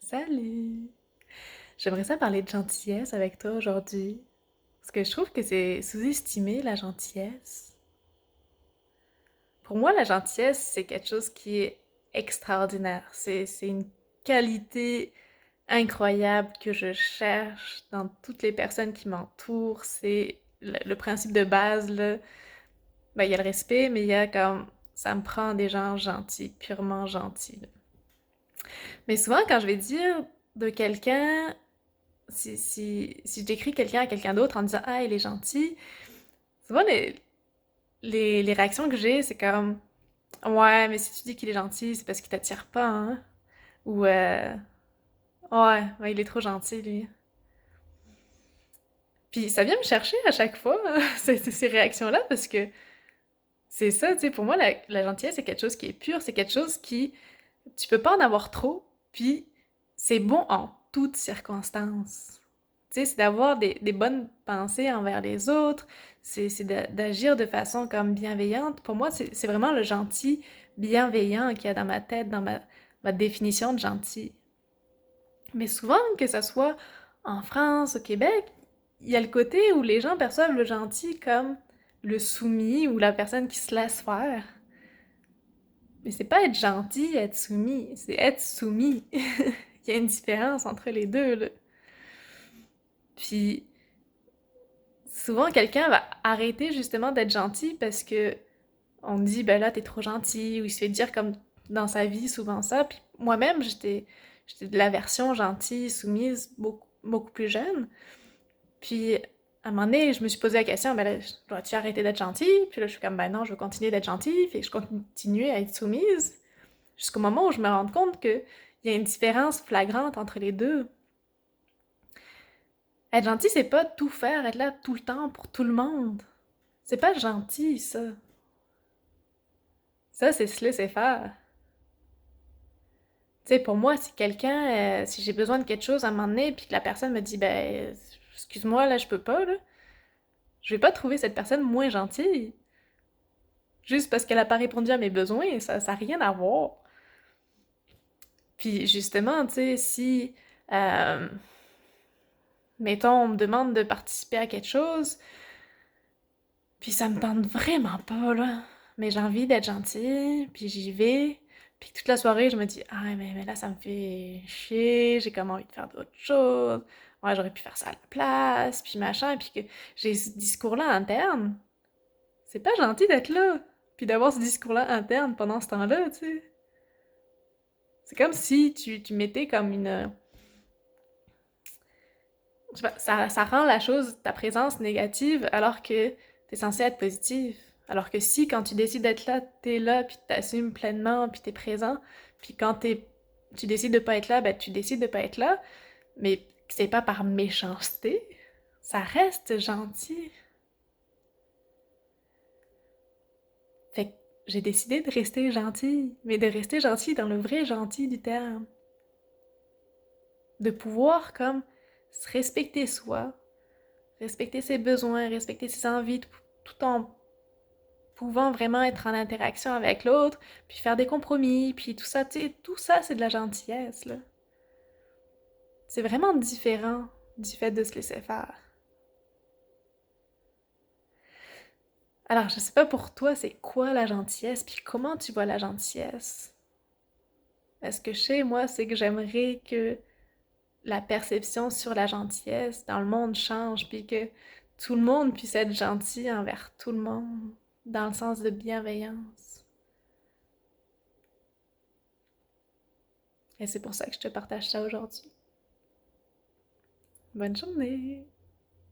Salut! J'aimerais ça parler de gentillesse avec toi aujourd'hui. Parce que je trouve que c'est sous-estimé, la gentillesse. Pour moi, la gentillesse, c'est quelque chose qui est extraordinaire. C'est une qualité incroyable que je cherche dans toutes les personnes qui m'entourent. C'est le principe de base, là. Ben, il y a le respect, mais il y a comme... Ça me prend des gens gentils, purement gentils, là. Mais souvent, quand je vais dire de quelqu'un si je décris quelqu'un à quelqu'un d'autre en disant ah, il est gentil, souvent les réactions que j'ai, c'est comme ouais, mais si tu dis qu'il est gentil, c'est parce qu'il t'attire pas, hein? Ou ouais, il est trop gentil, lui. Puis ça vient me chercher à chaque fois, hein, ces réactions-là, parce que c'est ça, tu sais, pour moi, la gentillesse, c'est quelque chose qui est pur, c'est quelque chose qui, tu peux pas en avoir trop, puis c'est bon en toutes circonstances. Tu sais, c'est d'avoir des bonnes pensées envers les autres, c'est d'agir de façon comme bienveillante. Pour moi, c'est vraiment le gentil bienveillant qu'il y a dans ma tête, dans ma définition de gentil. Mais souvent, que ce soit en France, au Québec, il y a le côté où les gens perçoivent le gentil comme le soumis ou la personne qui se laisse faire. Mais c'est pas être gentil, être soumis, c'est être soumis. Il y a une différence entre les deux, là. Puis souvent, quelqu'un va arrêter justement d'être gentil parce que on dit, ben là, t'es trop gentil, ou il se fait dire comme dans sa vie souvent ça. Puis moi-même, j'étais de la version gentille, soumise, beaucoup plus jeune. Puis à un moment donné, je me suis posé la question, ben là, dois-tu arrêter d'être gentil? Puis là, je suis comme, ben non, je veux continuer d'être gentille. Fait que je continuais à être soumise. Jusqu'au moment où je me rends compte qu'il y a une différence flagrante entre les deux. Être gentil, c'est pas tout faire, être là tout le temps pour tout le monde. C'est pas gentil, ça. Ça, c'est se laisser faire. Tu sais, pour moi, si quelqu'un, si j'ai besoin de quelque chose à un moment donné, puis que la personne me dit, ben, excuse-moi, là, je peux pas, là, je vais pas trouver cette personne moins gentille. Juste parce qu'elle a pas répondu à mes besoins, ça a rien à voir. Puis justement, tu sais, si, euh, mettons, on me demande de participer à quelque chose, puis ça me tente vraiment pas, là. Mais j'ai envie d'être gentille, puis j'y vais. Puis toute la soirée, je me dis, ah, mais là, ça me fait chier, j'ai comme envie de faire d'autres choses. Ouais, j'aurais pu faire ça à la place, puis machin, puis que j'ai ce discours-là interne. C'est pas gentil d'être là, puis d'avoir ce discours-là interne pendant ce temps-là, tu sais. C'est comme si tu mettais comme une... Je sais pas, ça rend la chose, ta présence négative, alors que t'es censé être positif. Alors que si, quand tu décides d'être là, t'es là, puis t'assumes pleinement, puis t'es présent, puis quand tu décides de pas être là, ben tu décides de pas être là, mais c'est pas par méchanceté, ça reste gentil. Fait que j'ai décidé de rester gentille, mais de rester gentille dans le vrai gentil du terme. De pouvoir comme se respecter soi, respecter ses besoins, respecter ses envies, tout en pouvant vraiment être en interaction avec l'autre, puis faire des compromis, puis tout ça, tu sais, tout ça, c'est de la gentillesse, là. C'est vraiment différent du fait de se laisser faire. Alors, je sais pas pour toi, c'est quoi la gentillesse, puis comment tu vois la gentillesse? Est-ce que chez moi, c'est que j'aimerais que la perception sur la gentillesse dans le monde change, puis que tout le monde puisse être gentil envers tout le monde, dans le sens de bienveillance. Et c'est pour ça que je te partage ça aujourd'hui. Bonne journée!